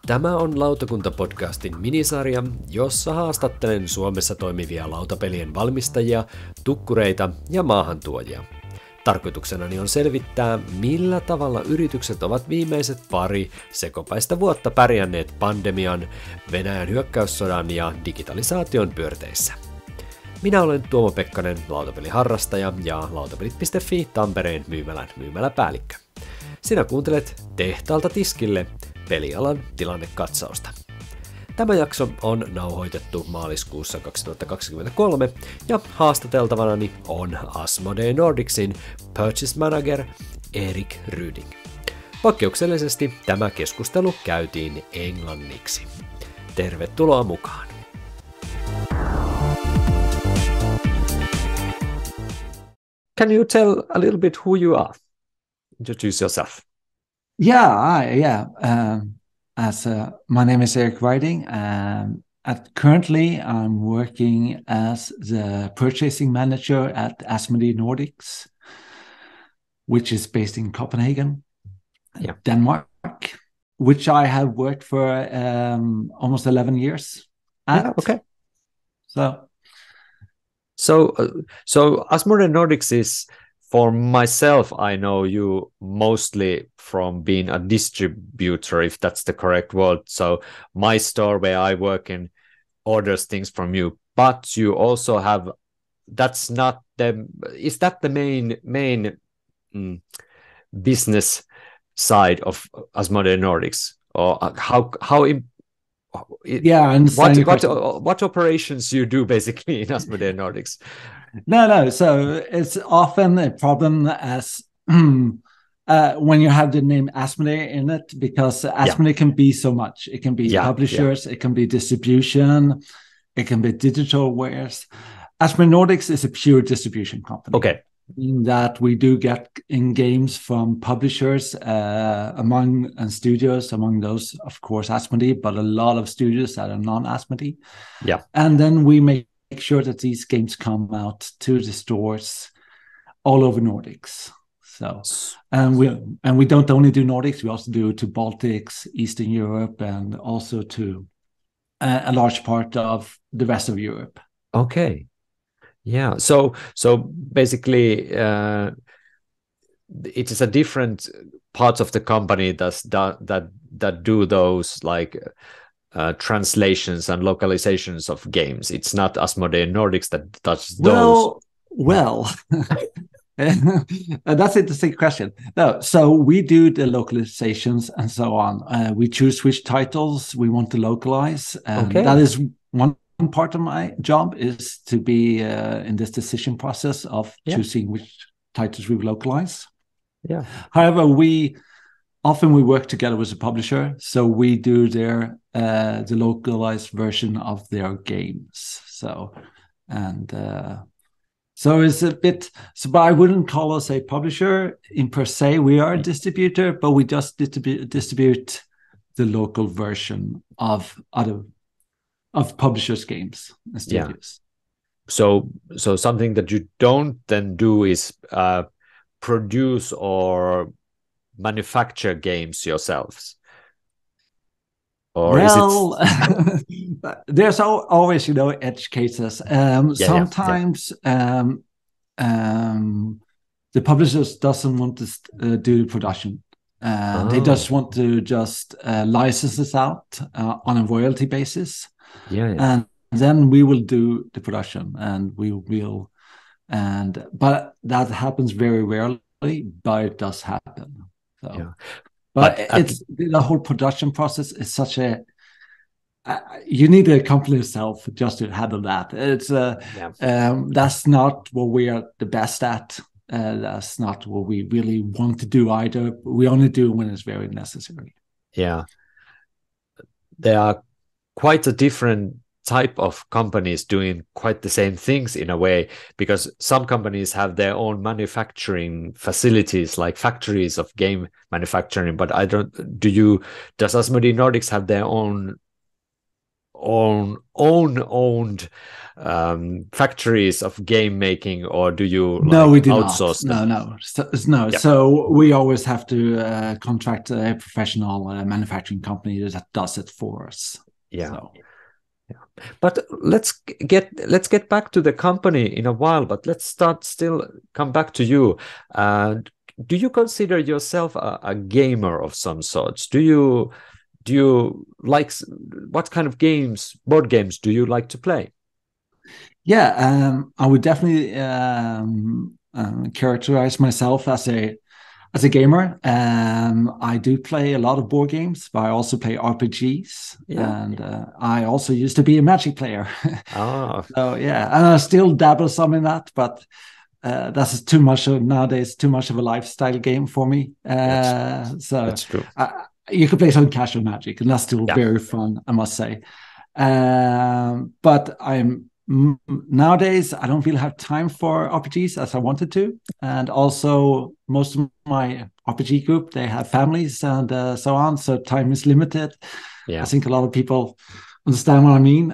Tämä on Lautakunta-podcastin minisarja, jossa haastattelen Suomessa toimivia lautapelien valmistajia, tukkureita ja maahantuojia. Tarkoituksenani on selvittää, millä tavalla yritykset ovat viimeiset pari, sekopäistä vuotta pärjänneet pandemian, Venäjän hyökkäyssodan ja digitalisaation pyörteissä. Minä olen Tuomo Pekkanen, lautapeliharrastaja ja Lautapelit.fi Tampereen myymäläpäällikkö. Sinä kuuntelet Tehtaalta tiskille pelialan tilannekatsausta. Tämä jakso on nauhoitettu maaliskuussa 2023 ja haastateltavanani on Asmodee Nordicsin Purchase Manager Erik Ryding. Poikkeuksellisesti tämä keskustelu käytiin englanniksi. Tervetuloa mukaan! Can you tell a little bit who you are? Introduce yourself. My name is Erik Ryding. Currently, I'm working as the purchasing manager at Asmodee Nordics, which is based in Copenhagen, Denmark, which I have worked for almost 11 years at. Yeah, okay. So Asmodee Nordics is, for myself, I know you mostly from being a distributor, if that's the correct word. So my store where I work in orders things from you, but you also have, is that the main business side of Asmodee Nordics? Or what operations you do basically in Asmodee Nordics? No. So it's often a problem as when you have the name Asmodee in it, because Asmodee can be so much. It can be publishers, it can be distribution, it can be digital wares. Asmodee Nordics is a pure distribution company. Okay. In that we do get in games from publishers and studios, among those, of course, Asmodee, but a lot of studios that are non-Asmodee. Yeah. And then we make sure that these games come out to the stores all over Nordics. So, and we don't only do Nordics, we also do to Baltics, Eastern Europe, and also to a large part of the rest of Europe. Okay. Yeah. So basically, it is a different parts of the company that do those like translations and localizations of games. It's not Asmodee Nordics that does those. Well, that's an interesting question. No, so we do the localizations and so on. We choose which titles we want to localize. Okay. That is one part of my job, is to be in this decision process of choosing which titles we localize. Yeah. However, we work together with a publisher, so we do the localized version of their games. So it's a bit. So, but I wouldn't call us a publisher in per se. We are a distributor, but we just distribute the local version of publishers' games and studios. So something that you don't then do is produce or manufacture games yourselves, or is it? There's always edge cases. Sometimes the publishers doesn't want to do the production. They just want to license this out on a royalty basis. And then we will do the production, and but that happens very rarely, but it does happen. So, but it's the whole production process is such a you need a company itself just to handle that. It's that's not what we are the best at. That's not what we really want to do either. We only do when it's very necessary. Yeah, there are quite a different type of companies doing quite the same things in a way, because some companies have their own manufacturing facilities, like factories of game manufacturing, but does Asmodee Nordics have their own owned factories of game making, or do you no, we do outsource not. them? No. Yeah. So we always have to contract a professional manufacturing company that does it for us. Yeah. So. Yeah. But let's get back to the company in a while, but let's come back to you. Do you consider yourself a gamer of some sorts? Do you like, what kind of board games do you like to play? Yeah, I would definitely characterize myself as a gamer. I do play a lot of board games, but I also play RPGs, and I also used to be a Magic player. So yeah, and I still dabble some in that, but that's too much of a lifestyle game for me. That's true. You could play some casual Magic, and that's still very fun, I must say. But nowadays I don't really have time for RPGs as I wanted to, and also most of my RPG group, they have families and so on, so time is limited. I think a lot of people understand what I mean.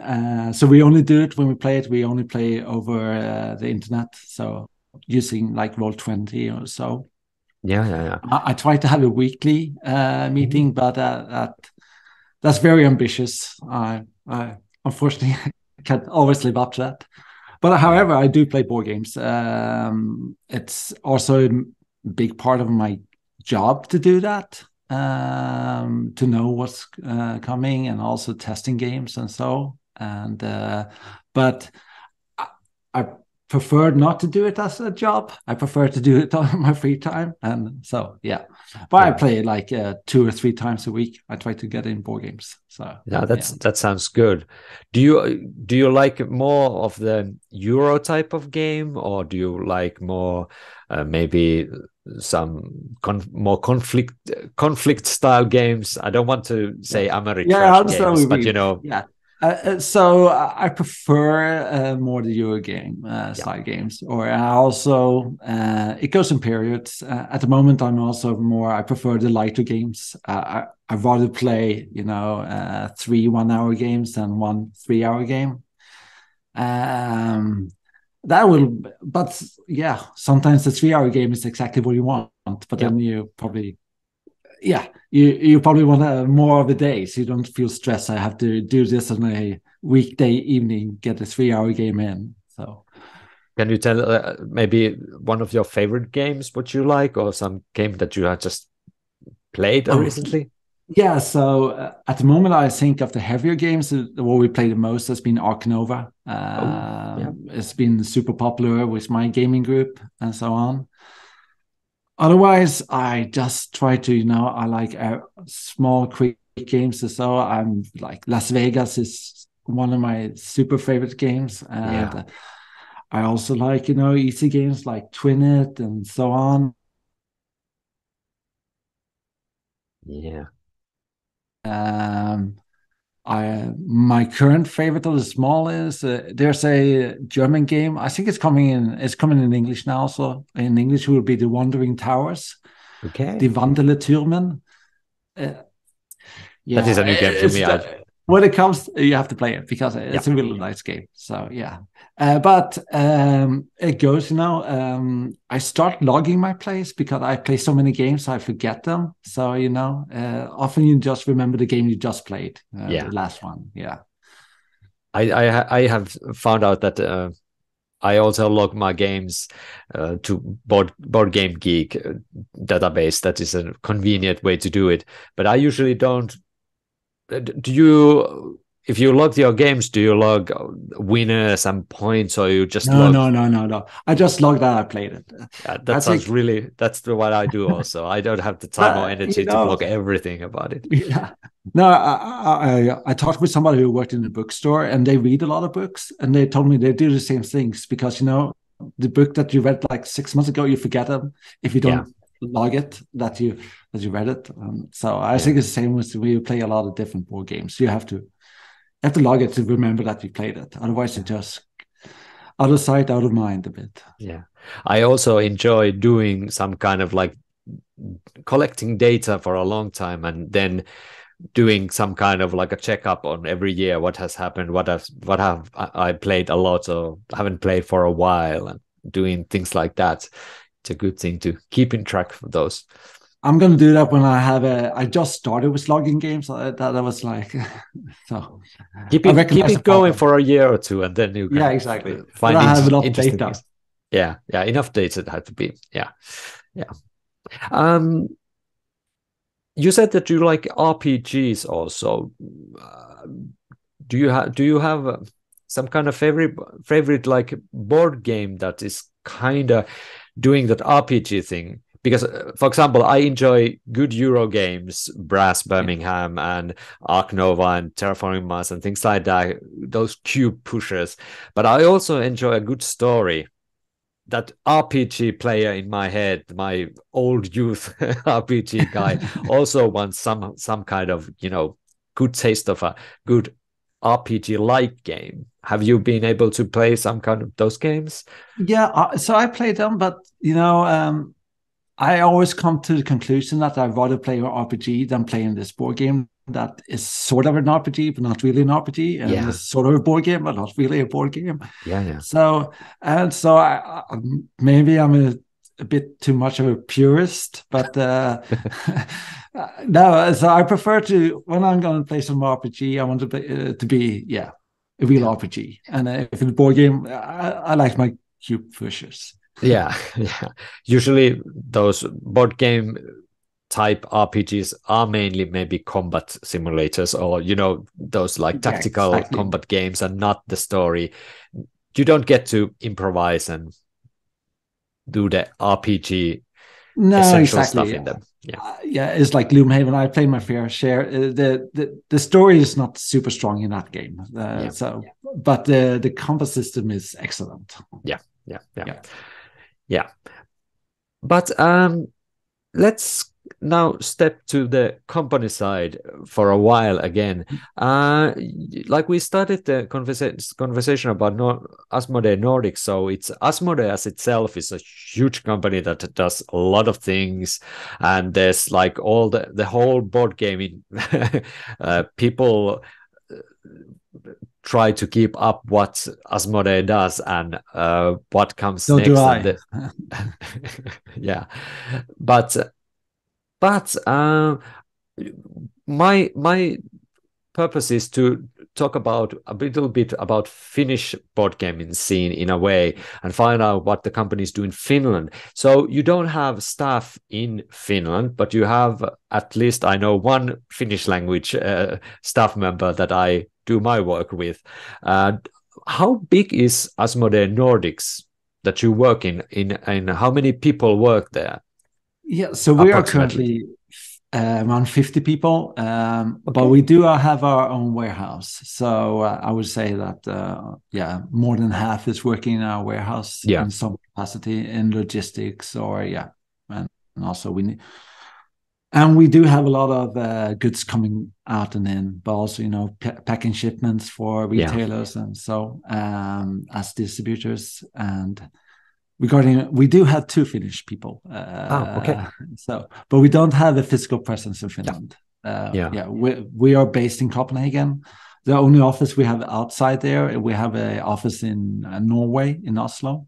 So we only do it when we play it. We only play over the internet, so using like Roll20 or so. I try to have a weekly meeting, but that's very ambitious. I unfortunately can't always live up to that. But however, I do play board games. It's also a big part of my job to do that, to know what's coming, and also testing games and so. And but I prefer not to do it as a job. I prefer to do it on my free time, and so But I play like 2 or 3 times a week. I try to get in board games. So that sounds good. Do you like more of the Euro type of game, or do you like more maybe some more conflict style games? I don't want to say Ameritrash games, but so I prefer more the Euro game style games, or I also it goes in periods. At the moment, I prefer the lighter games. I'd rather play 3 1-hour games than 1 3-hour game. But sometimes the 3-hour game is exactly what you want, but then you probably. You probably want more of a day, so you don't feel stressed. I have to do this on a weekday evening, get a 3-hour game in. So, can you tell maybe one of your favorite games, what you like, or some game that you have just played recently? Yeah, so at the moment, I think of the heavier games, what we play the most has been Ark Nova. It's been super popular with my gaming group and so on. Otherwise, I just try to, I like small, quick games. So I'm like Las Vegas is one of my super favorite games. And I also like, easy games like Twin It and so on. Yeah. My current favorite of the small is there's a German game. I think it's coming in English now. So in English it will be The Wandering Towers. Okay. Die Wanderle Türmen. That is a new game for me. When it comes, you have to play it because it's a really nice game. So but it goes, I start logging my plays because I play so many games, I forget them. So, often you just remember the game you just played, the last one. Yeah. I have found out that I also log my games to Board Game Geek database. That is a convenient way to do it. But I usually don't. If you log your games, do you log winners and points, or you just No. I just log that I played it. That's what I do also. I don't have the time or energy to log everything about it. Yeah. No, I talked with somebody who worked in a bookstore, and they read a lot of books, and they told me they do the same things because, the book that you read like 6 months ago, you forget them if you don't log it that you read it. So I think it's the same with when you play a lot of different board games. You have to log it to remember that you played it. Otherwise, it's just out of sight, out of mind a bit. Yeah. I also enjoy doing some kind of like collecting data for a long time, and then doing some kind of like a checkup on every year, what has happened, what have I played a lot or haven't played for a while, and doing things like that. It's a good thing to keep in track of those. I'm going to do that when I just started with logging games. That was like, so keep it going for a year or two, and then you can exactly find interesting data. Yeah, enough data it had to be. Yeah. You said that you like RPGs also. Do you have some kind of favorite like board game that is kind of doing that RPG thing? Because, for example, I enjoy good Euro games, Brass Birmingham and Ark Nova and Terraforming Mars and things like that, those cube pushers. But I also enjoy a good story. That RPG player in my head, my old youth RPG guy, also wants some kind of, good taste of a good RPG-like game. Have you been able to play some kind of those games? Yeah, so I played them, but I always come to the conclusion that I'd rather play an RPG than playing this board game that is sort of an RPG, but not really an RPG, and it's sort of a board game, but not really a board game. Yeah. So I maybe I'm a bit too much of a purist, but no. So I prefer to, when I'm going to play some RPG, I want to be a real RPG, and if it's a board game, I like my cube pushers. Yeah. Usually those board game type RPGs are mainly maybe combat simulators, or those like tactical combat games, and not the story. You don't get to improvise and do the RPG essential stuff in them. It's like Gloomhaven. I played my fair share. The story is not super strong in that game, but the combat system is excellent. Yeah. But let's now step to the company side for a while again. Like we started the conversation about Asmodee Nordics, so it's Asmodee as itself is a huge company that does a lot of things, and there's like all the whole board gaming people try to keep up what Asmodee does and what comes next. Do I. But my purpose is to talk about a little bit about Finnish board gaming scene in a way, and find out what the companies do in Finland. So you don't have staff in Finland, but you have, at least I know, one Finnish language staff member that I do my work with. How big is Asmodee Nordics that you work in, and how many people work there? Yeah, so we are currently around 50 people, but we do have our own warehouse. So I would say that, more than half is working in our warehouse in some capacity in logistics, and also we do have a lot of goods coming out and in, but also, packing shipments for retailers and so as distributors. And we do have 2 Finnish people. But we don't have a physical presence in Finland. We are based in Copenhagen. The only office we have outside there, we have an office in Norway, in Oslo,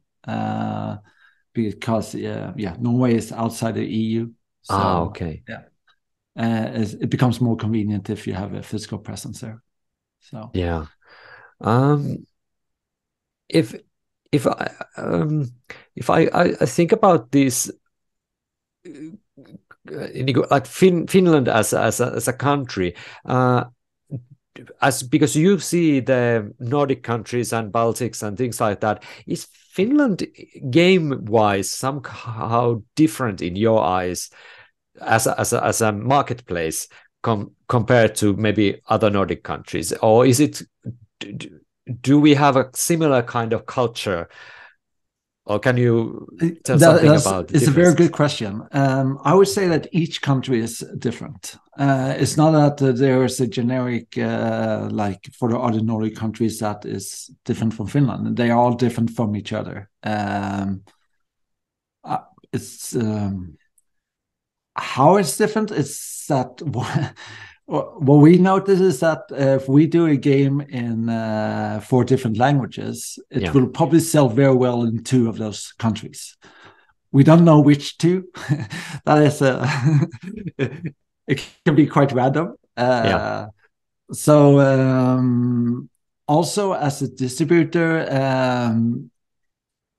because Norway is outside the EU. So, it becomes more convenient if you have a physical presence there. So if I think about this, like Finland as a country, because you see the Nordic countries and Baltics and things like that, is Finland game-wise somehow different in your eyes as a marketplace compared to maybe other Nordic countries, or is it? Do we have a similar kind of culture, or can you tell something about? It's a very good question. I would say that each country is different. It's not that there is a generic, like for the other Nordic countries, that is different from Finland. They are all different from each other. It's how it's different. It's that what we notice is that if we do a game in 4 different languages, it will probably sell very well in 2 of those countries. We don't know which 2. That is, it can be quite random. So also as a distributor,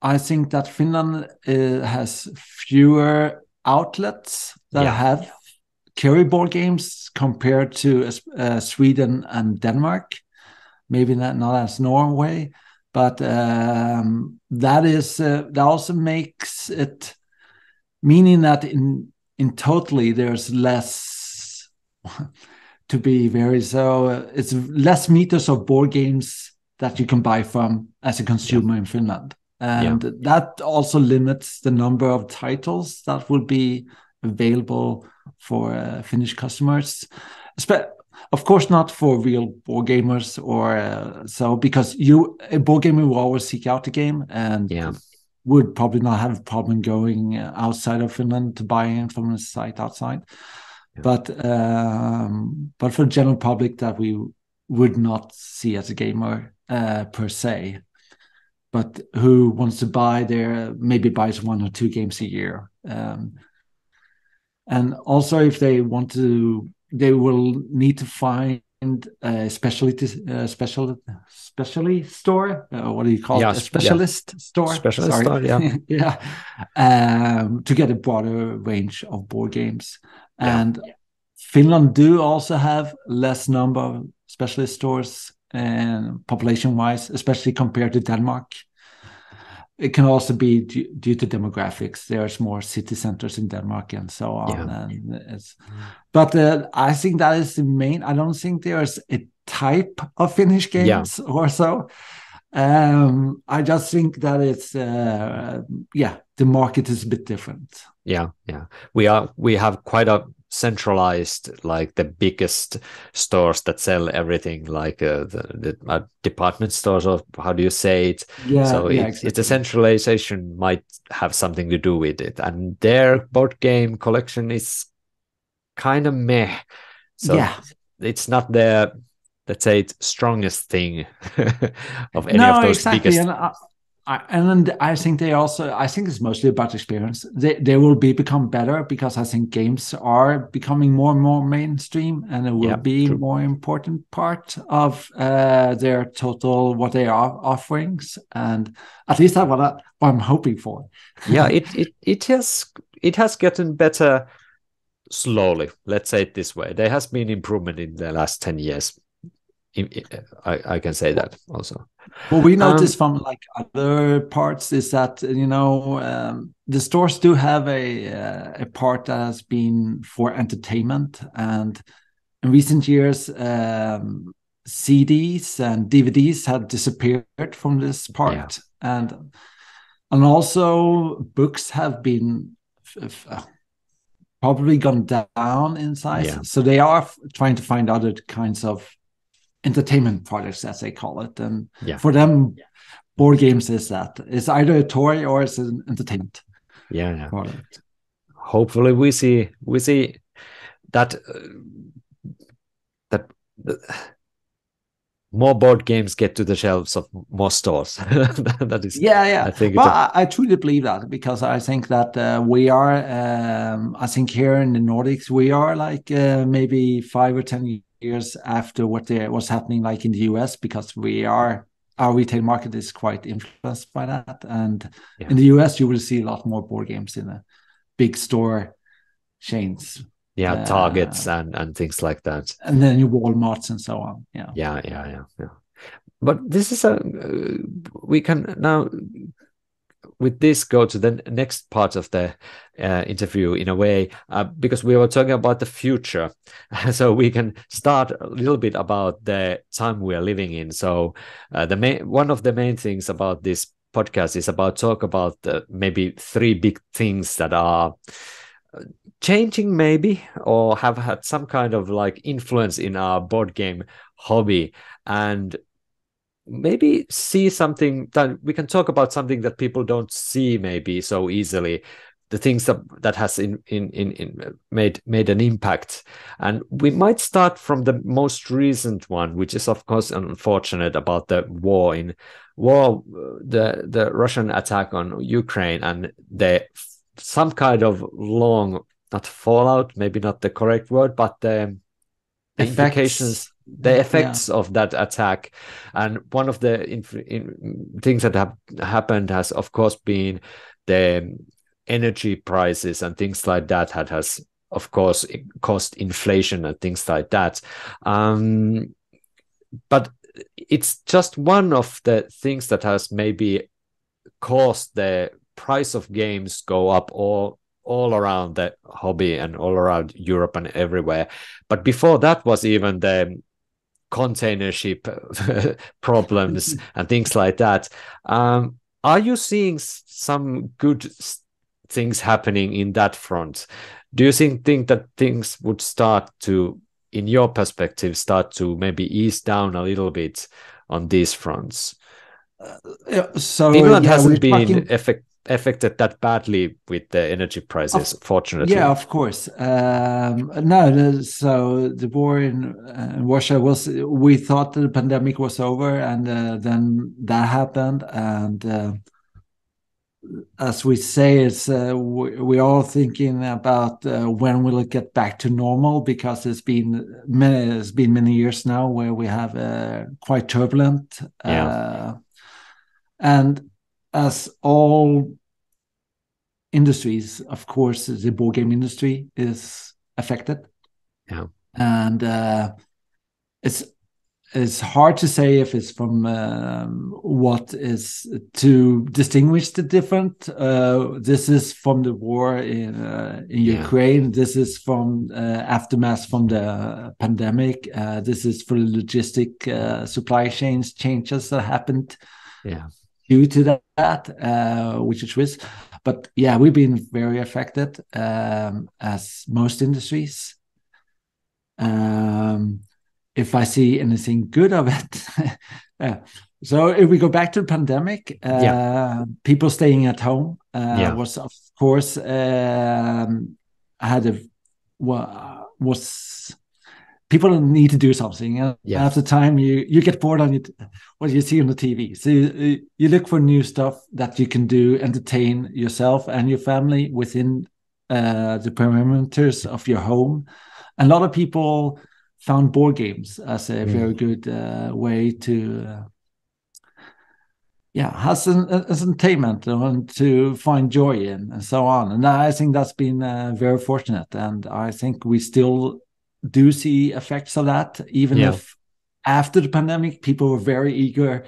I think that Finland has fewer outlets that have carry board games compared to Sweden and Denmark. Maybe not as Norway, but that also makes it meaning that in totally there's less to be very it's less meters of board games that you can buy from as a consumer in Finland, and that also limits the number of titles that will be available for Finnish customers, of course not for real board gamers or so, because a board gamer will always seek out a game and would probably not have a problem going outside of Finland to buy it from a site outside. But for the general public that we would not see as a gamer per se, but who wants to maybe buys 1 or 2 games a year. And also if they want to, they will need to find a specialty store. What do you call it? A specialist store. Specialist store, to get a broader range of board games. And Finland do also have less number of specialist stores and population-wise, especially compared to Denmark. It can also be due to demographics. There's more city centers in Denmark and so on. And but I think that is the main. I don't think there's a type of Finnish games or so. I just think that it's the market is a bit different. We have quite a centralized, like the biggest stores that sell everything, like the department stores, or how do you say it? Exactly. It's a centralization might have something to do with it, and their board game collection is kind of meh. So it's not their, let's say, strongest thing of any of those biggest. And I think I think it's mostly about experience. They will become better because I think games are becoming more and more mainstream, and it will be a more important part of their total, what they are offerings. And at least that's what I'm hoping for. It has gotten better slowly. Let's say it this way. There has been improvement in the last 10 years. I can say that also. What we noticed from like other parts is that the stores do have a part that has been for entertainment, and in recent years CDs and DVDs have disappeared from this part, and also books have been probably gone down in size. So they are trying to find other kinds of entertainment products, as they call it, and for them board games is either a toy or it's an entertainment product. Hopefully we see that more board games get to the shelves of more stores. That is, I think. Well, I truly believe that, because I think that we are. I think here in the Nordics, we are like maybe 5 or 10 years after what's happening like in the US, because our retail market is quite influenced by that. And in the US, you will see a lot more board games in the big store chains. Targets and things like that. And then your Walmarts and so on. Yeah. But this is we can now, with this, go to the next part of the interview in a way, because we were talking about the future. So we can start a little bit about the time we are living in. So one of the main things about this podcast is talk about maybe 3 big things that are changing maybe, or have had some kind of like influence in our board game hobby, and maybe see something that we can talk about, something that people don't see maybe so easily, the things that has made an impact. And we might start from the most recent one, which is of course unfortunate, about the the Russian attack on Ukraine, and some kind of long, not fallout, maybe not the correct word, but the implications, the effects of that attack. And one of the things that have happened has of course been the energy prices and things like that has of course caused inflation and things like that. But it's just one of the things that has maybe caused the price of games go up all around the hobby and all around Europe and everywhere. But before that was even the container ship problems and things like that. Are you seeing some good things happening in that front? Do you think that things would start to, in your perspective, start to maybe ease down a little bit on these fronts? So Finland hasn't been affected that badly with the energy prices, fortunately. Yeah, of course. So the war in Russia we thought the pandemic was over, and then that happened. And as we say, we're all thinking about when will it get back to normal, because it's been many years now where we have quite turbulent. And as all industries, of course, the board game industry is affected. Yeah. And it's hard to say if it's from what is to distinguish the different. This is from the war in Ukraine. This is from aftermath from the pandemic. This is for the logistic supply chains changes that happened. Due to that, which is risk. But yeah, we've been very affected, as most industries. If I see anything good of it, so if we go back to the pandemic, people staying at home was of course people need to do something. After time, you get bored on what you see on the TV. So you look for new stuff that you can do, entertain yourself and your family within the perimeters of your home. A lot of people found board games as a very good way to has an entertainment and to find joy in, and so on. And I think that's been very fortunate. And I think we still do see effects of that, even if after the pandemic people were very eager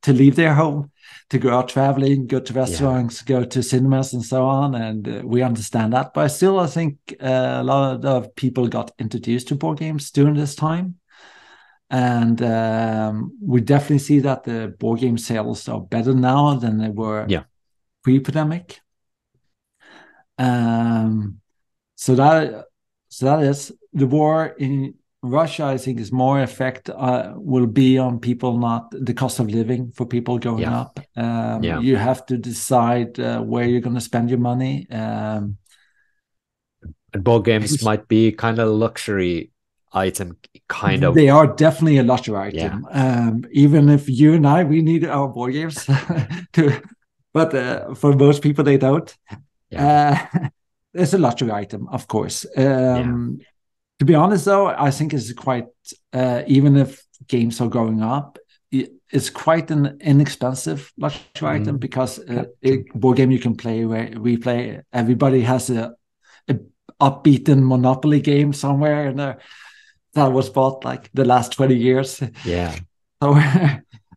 to leave their home, to go out traveling, go to restaurants, go to cinemas and so on, and we understand that. But still, I think a lot of people got introduced to board games during this time, and we definitely see that the board game sales are better now than they were pre-pandemic. So that is the war in Russia. I think is more effect will be on people, not the cost of living for people going up. You have to decide where you're going to spend your money. And board games might be kind of luxury item, kind of. They are definitely a luxury item. Even if you and I, we need our board games but for most people they don't. It's a luxury item, of course. To be honest, though, I think it's quite, even if games are going up, it's quite an inexpensive luxury item, because a board game you can play, replay. Everybody has a upbeaten Monopoly game somewhere in there that was bought like the last 20 years. So,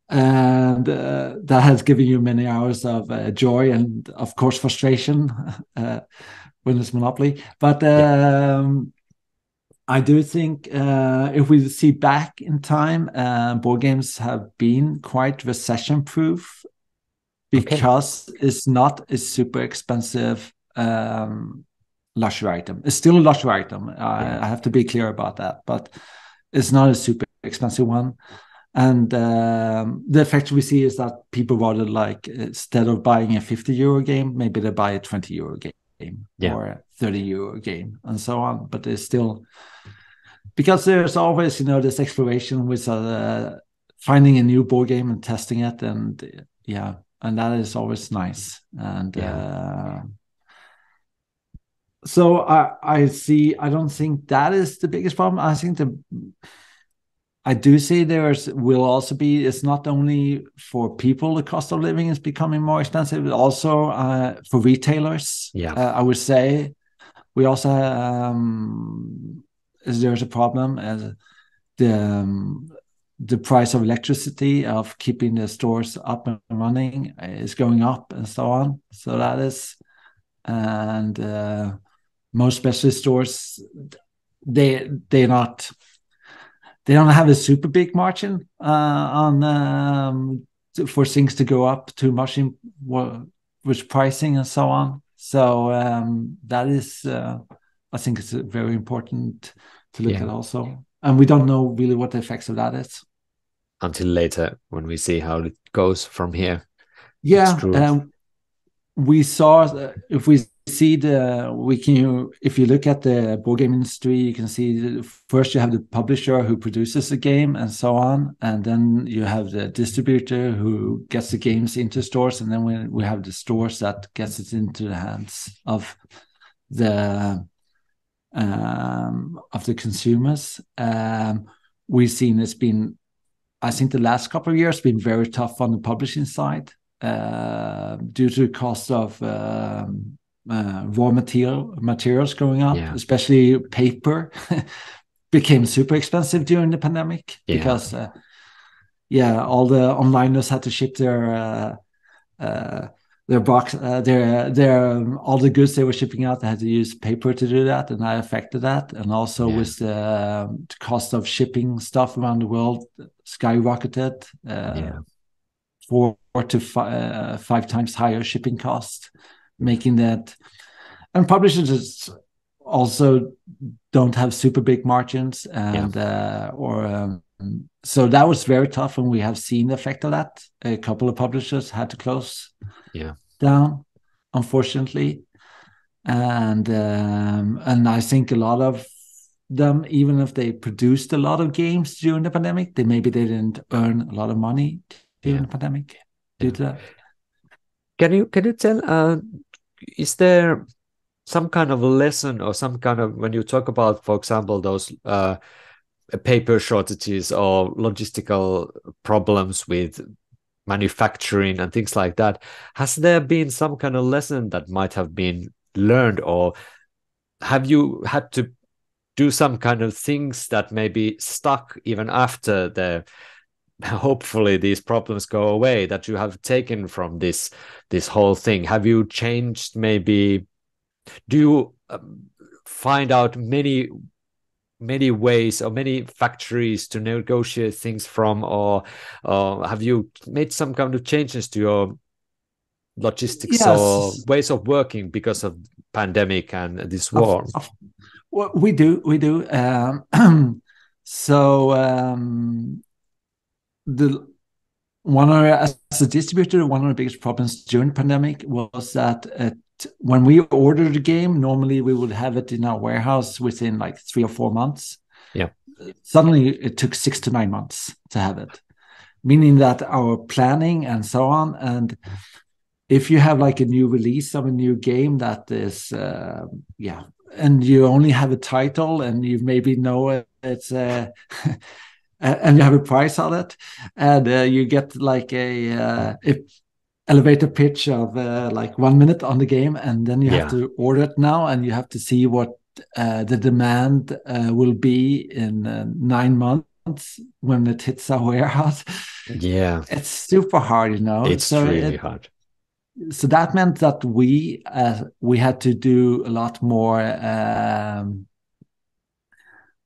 and that has given you many hours of joy and, of course, frustration when it's Monopoly. But I do think if we see back in time, board games have been quite recession-proof, because it's not a super expensive luxury item. It's still a luxury item. I have to be clear about that, but it's not a super expensive one. And the effect we see is that people rather like, instead of buying a 50 euro game, maybe they buy a 20 euro game or a 30 euro game and so on. But there's still, because there's always, this exploration with finding a new board game and testing it. And and that is always nice. And so I don't think that is the biggest problem. I think I do see will also be, it's not only for people, the cost of living is becoming more expensive, but also for retailers. I would say we also, there's a problem as the price of electricity of keeping the stores up and running is going up and so on. So that is, and most specialty stores, they don't have a super big margin for things to go up too much with pricing and so on. So that is, I think it's very important to look at also. And we don't know really what the effects of that is. Until later, when we see how it goes from here. Yeah, we saw, if we see if you look at the board game industry, you can see first you have the publisher who produces the game and so on, and then you have the distributor who gets the games into stores, and then we have the stores that gets it into the hands of the consumers. We've seen it's been, I think the last couple of years been very tough on the publishing side due to the cost of raw materials going up, especially paper became super expensive during the pandemic because all the onliners had to ship their box, all the goods they were shipping out, they had to use paper to do that, and that affected that. And also with the cost of shipping stuff around the world skyrocketed, 4 to 5 times higher shipping cost, making that, and publishers also don't have super big margins, and so that was very tough, and we have seen the effect of that. A couple of publishers had to close down, unfortunately, and I think a lot of them, even if they produced a lot of games during the pandemic, they didn't earn a lot of money during the pandemic due to that. Can you tell? Is there some kind of a lesson or some kind of, when you talk about, for example, those paper shortages or logistical problems with manufacturing and things like that, has there been some kind of lesson that might have been learned, or have you had to do some kind of things that maybe stuck even after hopefully these problems go away, that you have taken from this whole thing? Have you changed, maybe, do you find out many ways or many factories to negotiate things from, or have you made some kind of changes to your logistics or ways of working because of pandemic and this war? Well, we do. So as a distributor, one of the biggest problems during the pandemic was that when we ordered a game, normally we would have it in our warehouse within like 3 or 4 months. Suddenly it took 6 to 9 months to have it, meaning that our planning and so on, and if you have like a new release of a new game that is and you only have a title and you maybe know it's and you have a price on it, and you get like a elevator pitch of like 1 minute on the game, and then you have to order it now, and you have to see what the demand will be in 9 months when it hits our warehouse. It's super hard, It's really hard. So that meant that we had to do a lot more.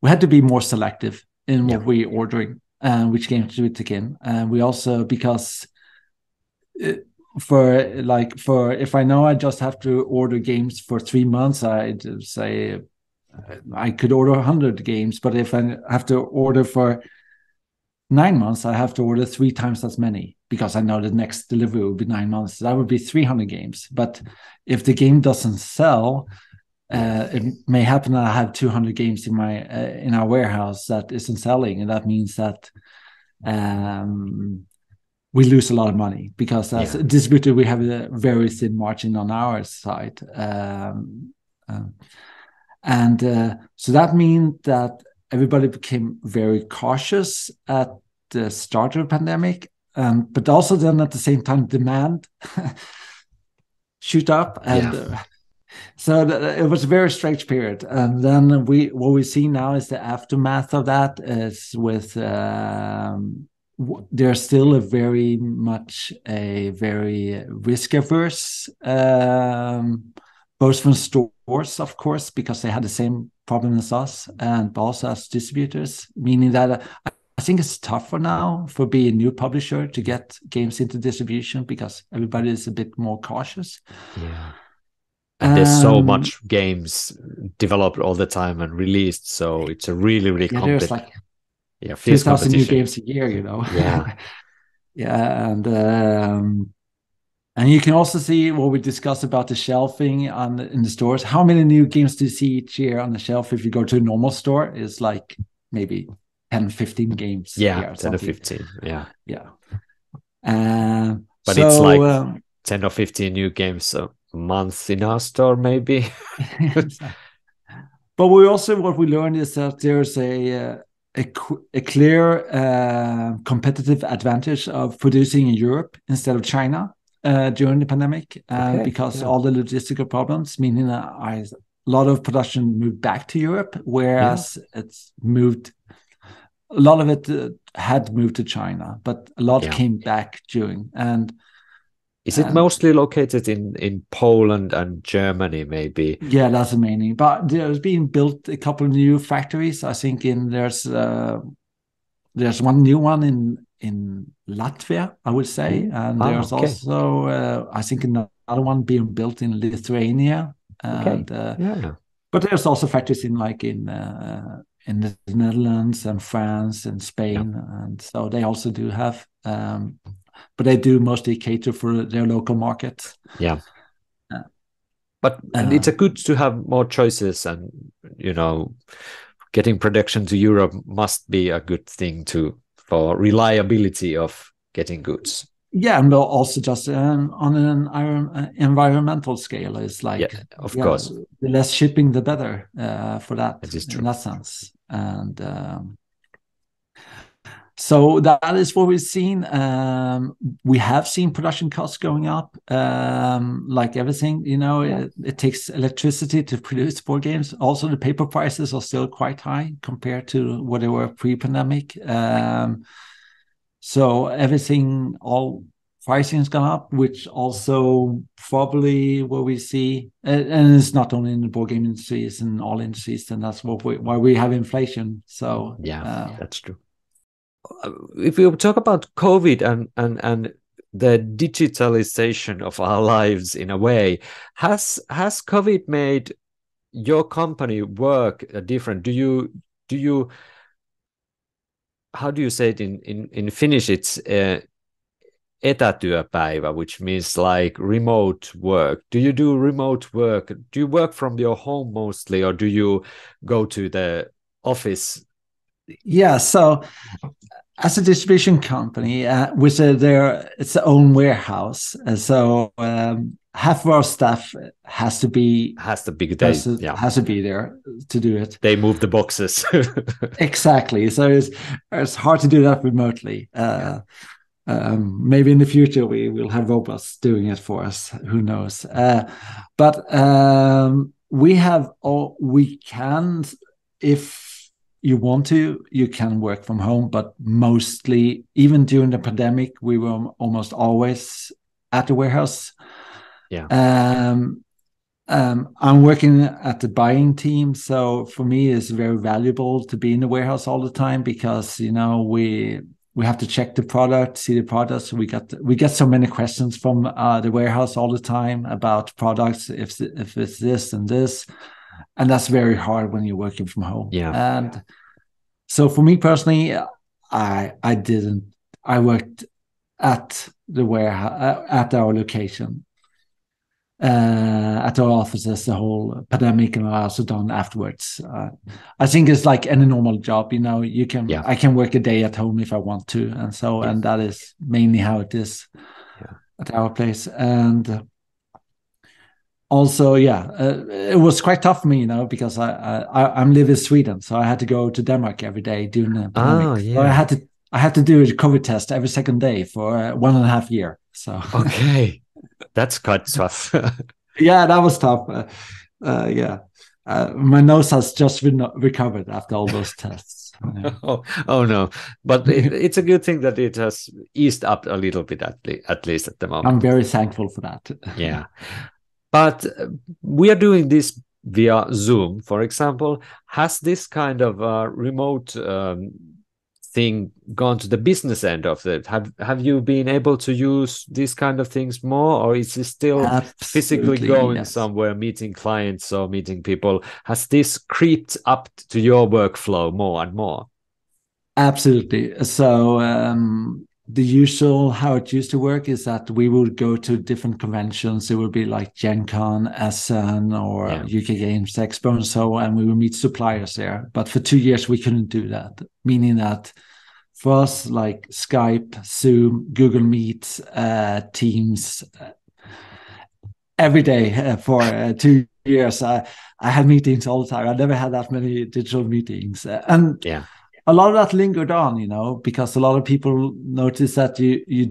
We had to be more selective in what we're ordering and which games we take in. And we also, because if I know I just have to order games for 3 months, I'd say I could order 100 games. But if I have to order for 9 months, I have to order 3 times as many because I know the next delivery will be 9 months. That would be 300 games. But if the game doesn't sell, it may happen that I have 200 games in our warehouse that isn't selling, and that means that we lose a lot of money because as a distributor, we have a very thin margin on our side. So that means that everybody became very cautious at the start of the pandemic, but also then at the same time, demand shoot up. And so it was a very strange period. And then what we see now is the aftermath of that is with... there's still a very risk-averse, both from stores, of course, because they had the same problem as us, and also as distributors, meaning that I think it's tougher now for being a new publisher to get games into distribution because everybody is a bit more cautious. Yeah. And there's so much games developed all the time and released, so it's a really there's like 2,000 new games a year, and you can also see what we discussed about the shelving in the stores. How many new games do you see each year on the shelf? If you go to a normal store, it's like maybe 10, 15 games. 10 or 15. But so, it's like 10 or 15 new games a month in our store, maybe. But what we learned is that there's a clear competitive advantage of producing in Europe instead of China during the pandemic because all the logistical problems, meaning that a lot of production moved back to Europe, whereas a lot of it had moved to China, but a lot came back during. And is it mostly located in Poland and Germany, maybe? Yeah, that's the main thing. But there's being built a couple of new factories. I think there's one new one in Latvia, I would say, and there's also I think another one being built in Lithuania. And, but there's also factories in the Netherlands and France and Spain, and so they also do have. But they do mostly cater for their local markets. But it's good to have more choices, and getting production to Europe must be a good thing for reliability of getting goods. Yeah, and also just on an environmental scale, it's like of course, the less shipping, the better for that. That is true. In that sense, and. So that is what we've seen. We have seen production costs going up, like everything. It takes electricity to produce board games. Also, the paper prices are still quite high compared to what they were pre-pandemic. So all pricing has gone up, which also probably what we see, and it's not only in the board game industry, it's in all industries, and that's why we have inflation. So that's true. If we talk about COVID and the digitalization of our lives in a way, has COVID made your company work different? Do you how do you say it in Finnish? It's etätyöpäivä, which means like remote work. Do you do remote work? Do you work from your home mostly, or do you go to the office? Yeah, so as a distribution company, it's its own warehouse, so half of our staff has to be there to do it. They move the boxes. Exactly. So it's hard to do that remotely. Maybe in the future we will have robots doing it for us. Who knows? But we can, if you want to, you can work from home, but mostly, even during the pandemic, we were almost always at the warehouse. I'm working at the buying team, so for me, it's very valuable to be in the warehouse all the time because we have to check the product, see the products. We get so many questions from the warehouse all the time about products, if it's this and this. And that's very hard when you're working from home. And so for me personally, I didn't. I worked at the warehouse at our location, at our offices the whole pandemic, and I also done afterwards. I think it's like any normal job, you can I can work a day at home if I want to, and so and that is mainly how it is at our place. And also, it was quite tough for me, because I'm live in Sweden, so I had to go to Denmark every day during the pandemic. So I had to do a COVID test every second day for 1.5 years. So okay, that's quite tough. Yeah, that was tough. My nose has just been recovered after all those tests. Oh no, but it's a good thing that it has eased up a little bit at least at the moment. I'm very thankful for that. Yeah. But we are doing this via Zoom, for example. Has this kind of remote thing gone to the business end of it? Have you been able to use these kind of things more, or is it still physically going somewhere, meeting clients or meeting people? Has this creeped up to your workflow more and more? Absolutely. So the usual how it used to work is that we would go to different conventions. It would be like Gen Con, Essen, or UK Games Expo, and so on, and we would meet suppliers there. But for 2 years we couldn't do that, meaning that for us, like Skype, Zoom, Google Meet, Teams, every day for 2 years, I had meetings all the time. I never had that many digital meetings, and a lot of that lingered on, because a lot of people noticed that you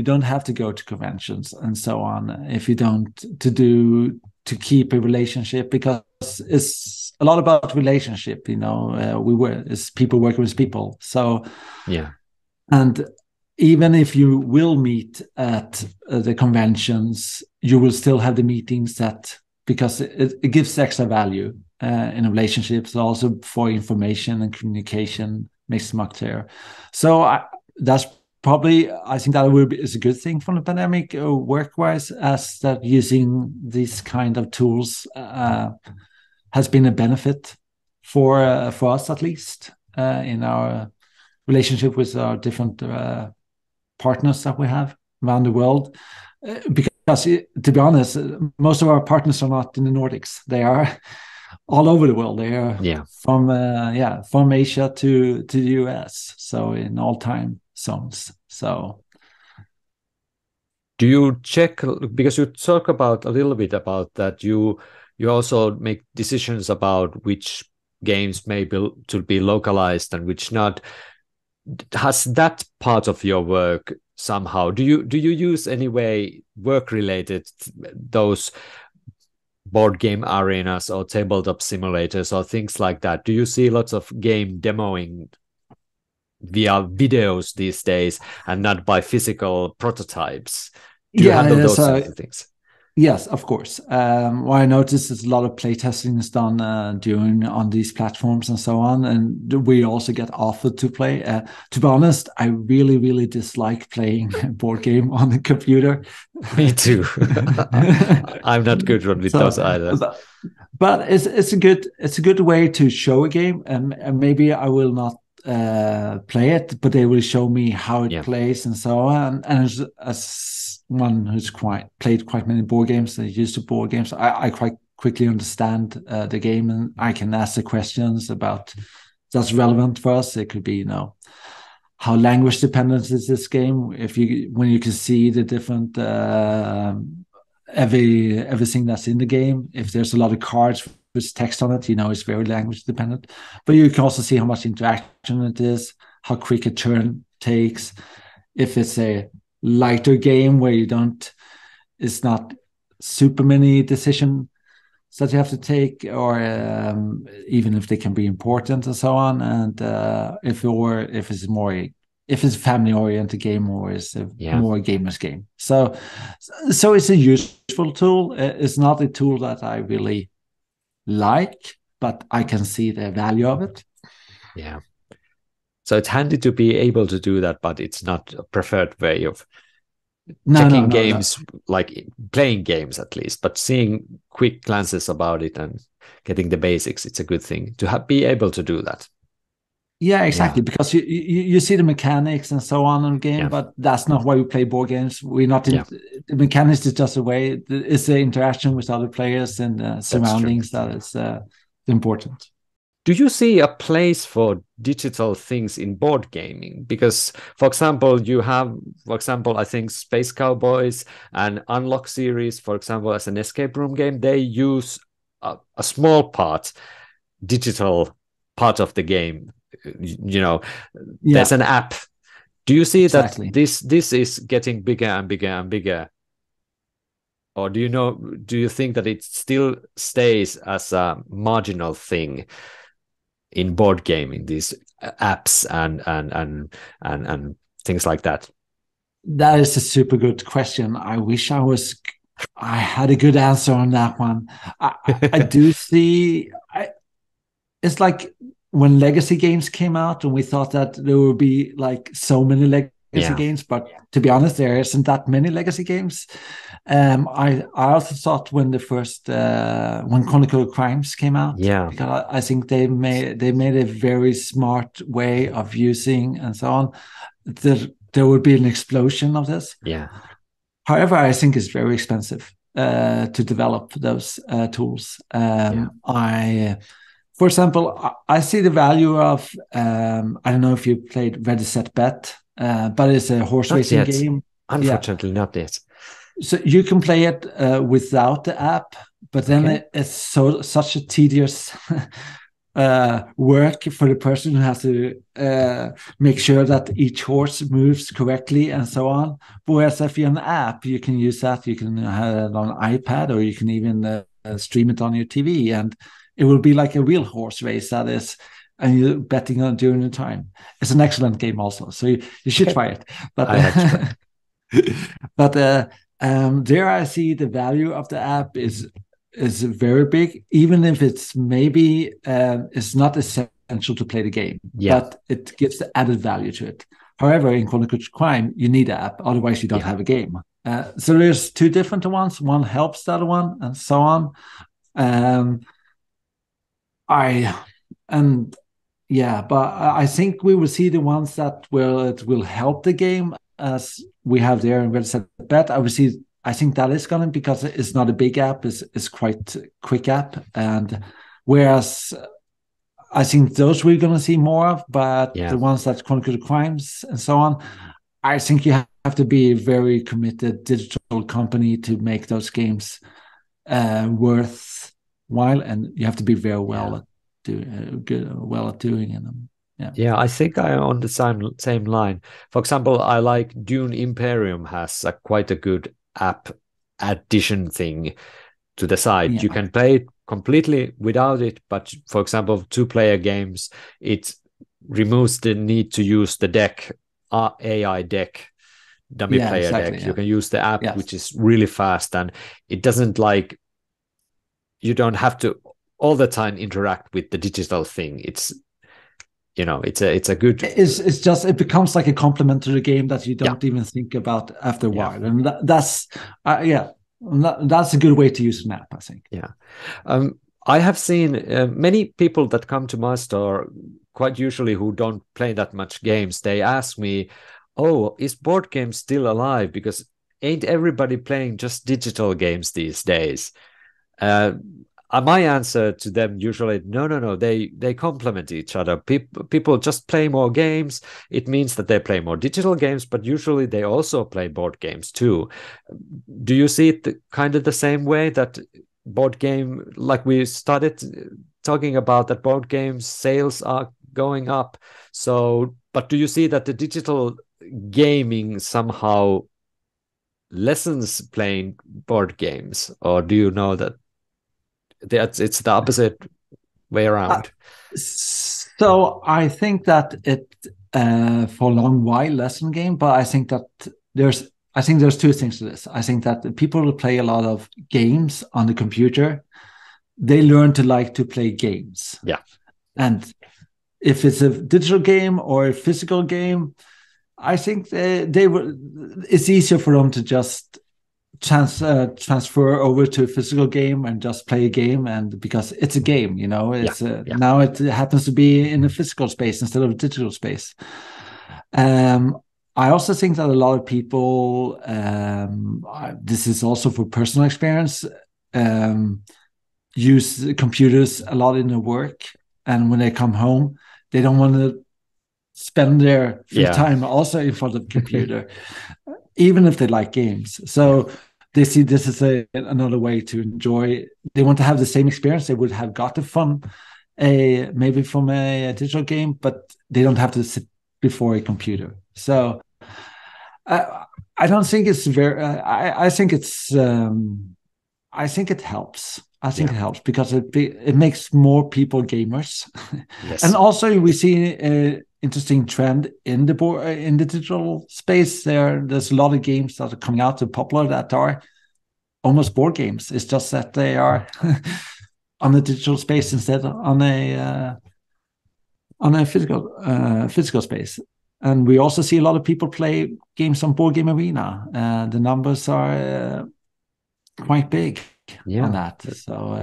don't have to go to conventions and so on if you don't to keep a relationship, because it's a lot about relationship. It's people working with people. So and even if you will meet at the conventions, you will still have the meetings because it gives extra value in relationships, also for information and communication, makes them clear. So that's probably, I think that is a good thing from the pandemic, work-wise, as that using these kind of tools has been a benefit for us, at least, in our relationship with our different partners that we have around the world. Because to be honest, most of our partners are not in the Nordics. They are all over the world. They are from Asia to the US, so in all time zones. So do you check, because you talk about a little bit about that, you also make decisions about which games may to be localized and which not. Has that part of your work somehow, do you use any way work related those board game arenas or tabletop simulators or things like that? Do you see lots of game demoing via videos these days and not by physical prototypes? Do you handle those kinds of things? Yes, of course. What I noticed is a lot of playtesting is done on these platforms and so on, and we also get offered to play. To be honest, I really, really dislike playing a board game on the computer. Me too. I'm not good with those either. But it's a good way to show a game, and maybe I will not play it, but they will show me how it plays and so on. And as one who's played quite many board games, used to board games, I quite quickly understand the game, and I can ask the questions about that's relevant for us. It could be, how language dependent is this game? When you can see the different everything that's in the game. If there's a lot of cards with text on it, it's very language dependent. But you can also see how much interaction it is, how quick a turn takes. If it's a lighter game where it's not super many decisions that you have to take, or even if they can be important and so on. And if it's a family-oriented game, or it's a more gamers game. So it's a useful tool. It's not a tool that I really like, but I can see the value of it. Yeah. So it's handy to be able to do that, but it's not a preferred way of checking games, like playing games at least, but seeing quick glances about it and getting the basics. It's a good thing to be able to do that. Yeah, exactly. Because you see the mechanics and so on in the game, but that's not why we play board games. We're not in the mechanics is just a way. It's the interaction with other players and surroundings that is important. Do you see a place for digital things in board gaming? Because, for example, you have, I think Space Cowboys and Unlock series, for example, as an escape room game, they use a small part, digital part of the game. There's an app. Do you see that this is getting bigger and bigger and bigger? Or do you think that it still stays as a marginal thing in board gaming, these apps and things like that? That is a super good question. I wish I had a good answer on that one. I do see. It's like when legacy games came out, and we thought that there would be like so many legacy games, but to be honest, there isn't that many legacy games. I also thought when the first when Chronicle of Crimes came out, because I think they made a very smart way of using and so on. There would be an explosion of this. Yeah. However, I think it's very expensive to develop those tools. For example, I see the value of I don't know if you played Ready Set Bet, but it's a horse racing game. Unfortunately, not yet. So you can play it without the app, but then it's such a tedious work for the person who has to make sure that each horse moves correctly and so on. Whereas if you're an app, you can use that. You can have it on an iPad, or you can even stream it on your TV, and it will be like a real horse race, that is, and you're betting on during the time. It's an excellent game also, so you should try it. But there I see the value of the app is very big, even if it's maybe it's not essential to play the game, but it gives the added value to it. However, in Chronicle of Crime, you need an app, otherwise you don't have a game. So there's two different ones. One helps the other one, and so on. But I think we will see the ones that will help the game, as we have there in Ready Set Bet. I think that is going to, because it's not a big app, it's quite a quick app, and whereas I think those we're going to see more of, but the ones that Chronicle of Crimes and so on, I think you have to be a very committed digital company to make those games worthwhile, and you have to be very well at doing them. I think I'm on the same line. For example, I like Dune Imperium has quite a good app addition thing to the site. You can play it completely without it, but for example, 2-player games, it removes the need to use the deck, AI deck, dummy player deck. You can use the app, which is really fast, and it doesn't you don't have to all the time interact with the digital thing. It's it's a good. It's just, it becomes like a complement to the game that you don't even think about after a while, and that's a good way to use an app, I think. I have seen many people that come to my store, quite usually who don't play that much games. They ask me, "Oh, is board games still alive? Because ain't everybody playing just digital games these days?" My answer to them usually, no, they complement each other. People just play more games. It means that they play more digital games, but usually they also play board games too. Do you see it kind of the same way, that board game, like we started talking about, that board games sales are going up? So, but do you see that the digital gaming somehow lessens playing board games, or do you know that it's the opposite way around? So I think that it for a long while lesson game, but I think that there's two things to this. I think that the people who play a lot of games on the computer, they learn to like to play games. And if it's a digital game or a physical game, I think it's easier for them to just transfer over to a physical game and just play a game, and because it's a game, now it happens to be in a physical space instead of a digital space. I also think that a lot of people, this is also for personal experience, use computers a lot in their work, and when they come home, they don't want to spend their free time also in front of the computer, even if they like games. So they see this as another way to enjoy. They want to have the same experience they would have got from maybe from a digital game, but they don't have to sit before a computer. So I don't think it's very. I think it's. I think it helps. I think it helps because it makes more people gamers, and also we see an interesting trend in the digital space. There's a lot of games that are coming out to popular that are almost board games. It's just that they are on the digital space instead on a physical space. And we also see a lot of people play games on Board Game Arena. The numbers are quite big on that. So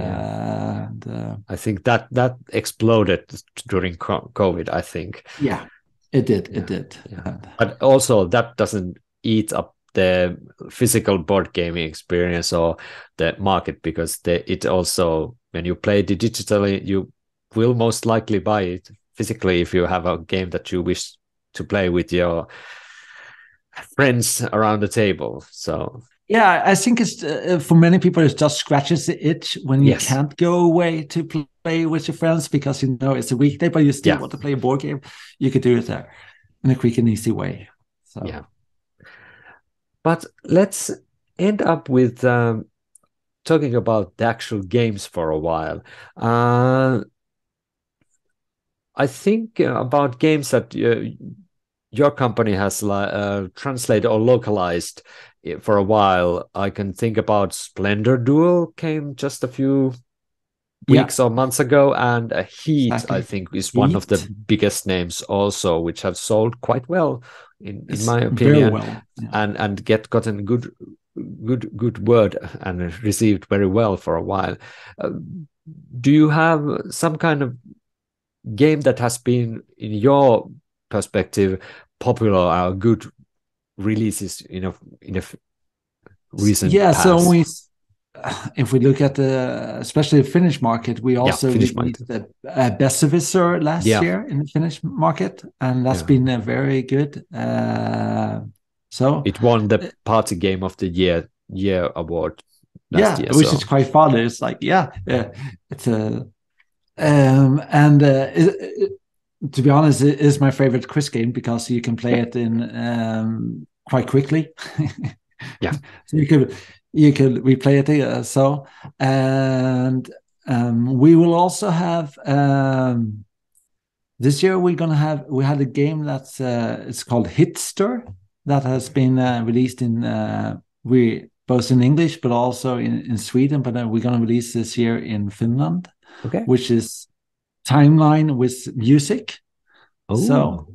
I think that exploded during COVID, I think. Yeah, it did. It did. Yeah. But also that doesn't eat up the physical board gaming experience or the market, because it also, when you play digitally, you will most likely buy it physically if you have a game that you wish to play with your friends around the table. So yeah, I think it's for many people it just scratches the itch when you can't go away to play with your friends, because it's a weekday, but you still want to play a board game. You could do it there in a quick and easy way. So but let's end up with talking about the actual games for a while. I think about games that your company has translated or localized for a while. I can think about Splendor Duel came just a few weeks or months ago, and Heat, I think, is one of the biggest names also, which have sold quite well in my opinion, very well. and gotten good word and received very well for a while. Do you have some kind of game that has been, in your perspective, popular or good releases in a recent past? So if we look at especially the Finnish market, we also released the Besserwisser last year in the Finnish market, and that's been very good. So it won the Party Game of the Year award last year, which is quite fun. It's like it's a to be honest, it is my favorite quiz game because you can play it in quite quickly. So you could replay it. And we will also have this year. We had a game that's it's called Hitster that has been released in both in English but also in Sweden. But we're going to release this year in Finland, which is timeline with music. So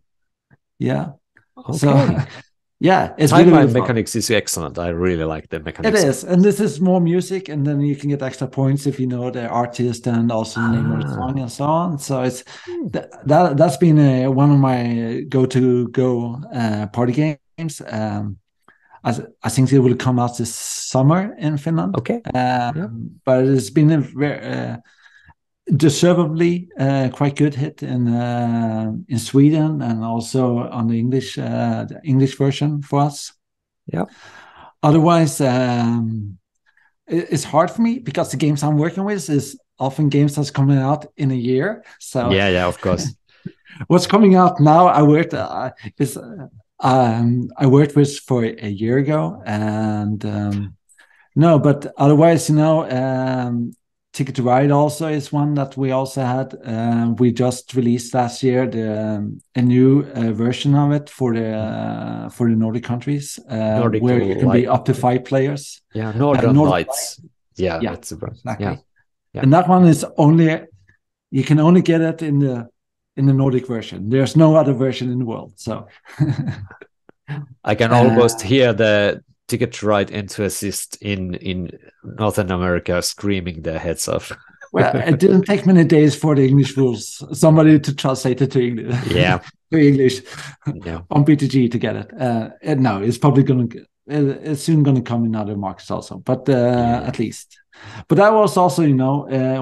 it's timeline really mechanics is excellent. I really like the mechanics. It is, and this is more music, and then you can get extra points if you know the artist and also the name of the song and so on. So it's that's been one of my go party games. I think it will come out this summer in Finland. But it's been a very deservedly quite good hit in Sweden, and also on the English version for us. Otherwise, it's hard for me because the games I'm working with is often games that's coming out in a year. So of course. What's coming out now? I worked with for a year ago, and but otherwise, Ticket to Ride also is one that we also had. We just released last year a new version of it for the Nordic countries, where you can be up to 5 players. Northern Lights. That's exactly. And that one is you can only get it in the Nordic version. There's no other version in the world. So I can almost hear the Ticket to Ride enthusiasts in Northern America screaming their heads off. Well, it didn't take many days for the English rules, somebody to translate it to English. Yeah, to English yeah. on BTG to get it. And no, it's probably it's soon going to come in other markets also, but at least. But that was also,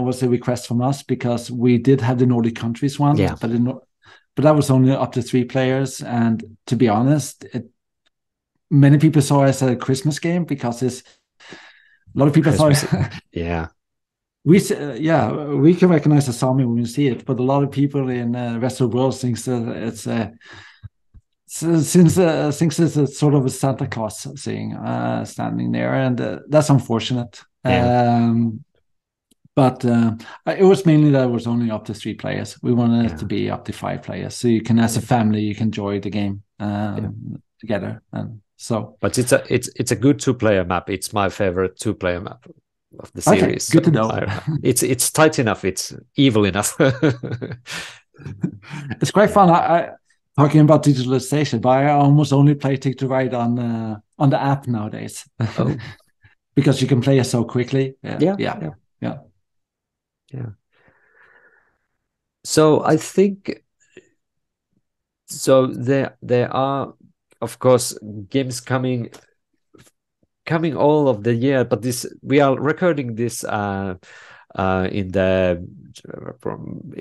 was a request from us because we did have the Nordic countries one, but that was only up to 3 players. And to be honest, many people saw it as a Christmas game because a lot of people thought, yeah. We can recognize the Sami when we see it, but a lot of people in the rest of the world thinks that it's it's a sort of a Santa Claus thing standing there, and that's unfortunate. Yeah. But it was mainly that it was only up to 3 players. We wanted it to be up to 5 players, so you can, as a family, you can enjoy the game together. And so, but it's a good 2-player map. It's my favorite 2-player map of the series. Okay, good to know. It's tight enough. It's evil enough. It's quite fun. I talking about digitalization, but I almost only play Ticket to Ride on the app nowadays. Oh. Because you can play it so quickly. Yeah. So I think there are, of course, games coming all of the year, but we are recording this in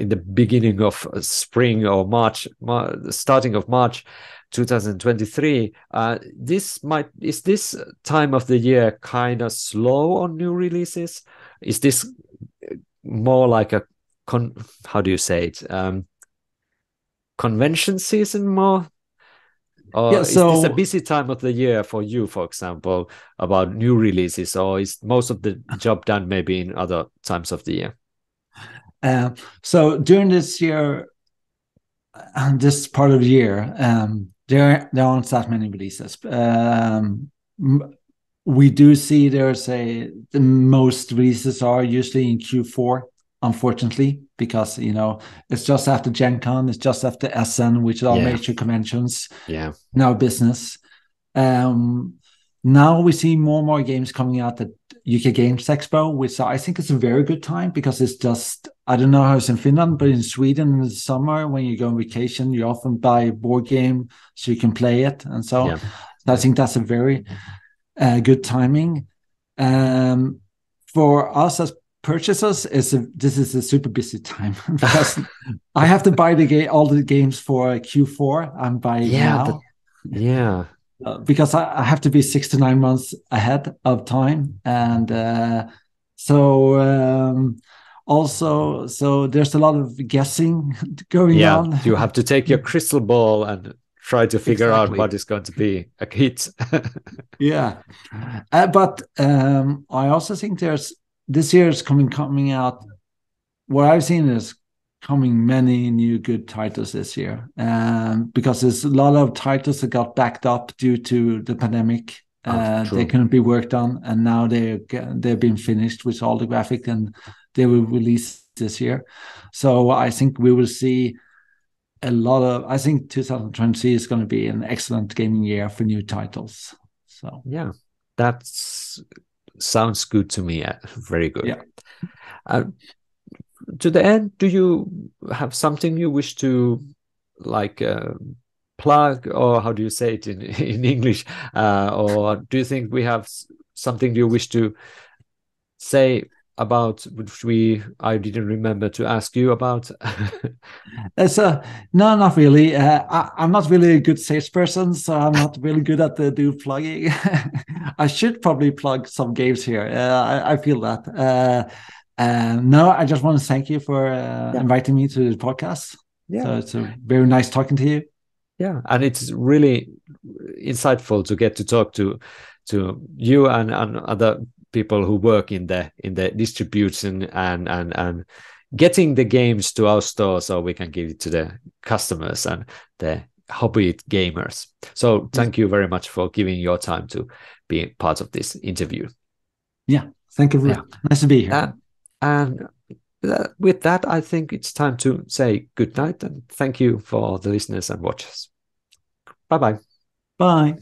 the beginning of spring or March, starting of March 2023. Is this time of the year kind of slow on new releases? Is this more like a how do you say it? Convention season more? Or is this a busy time of the year for you, for example, about new releases, or is most of the job done maybe in other times of the year? So during this year, this part of the year, there aren't that many releases. We do see the most releases are usually in Q4, unfortunately, because it's just after Gen Con, it's just after SN, which are major conventions. Yeah. In our business. Now we see more and more games coming out at UK Games Expo, which I think is a very good time because it's just, I don't know how it's in Finland, but in Sweden in the summer when you go on vacation, you often buy a board game so you can play it. And so I think that's a very good timing. For us as purchasers, this is a super busy time because I have to buy all the games for Q4. I'm buying now. Because I have to be 6 to 9 months ahead of time, and also there's a lot of guessing going on. You have to take your crystal ball and try to figure out what is going to be a hit. But I also think this year is coming out. What I've seen is coming many new good titles this year, because there's a lot of titles that got backed up due to the pandemic. They couldn't be worked on, and now they've been finished with all the graphic, and they will release this year. So I think we will see I think 2020 is going to be an excellent gaming year for new titles. So that sounds good to me. Very good. To the end, do you have something you wish to plug, or how do you say it in English? Or do you think we have something you wish to say about which I didn't remember to ask you about? No, not really. I'm not really a good salesperson, so I'm not really good at the plugging. I should probably plug some games here. I feel that. No, I just want to thank you for inviting me to the podcast. So it's very nice talking to you. Yeah, and it's really insightful to get to talk to you and other people who work in the distribution and getting the games to our store so we can give it to the customers and the hobby gamers. So thank you very much for giving your time to be part of this interview. Thank you. Nice to be here. And with that, I think it's time to say good night and thank you for the listeners and watchers. Bye-bye. Bye.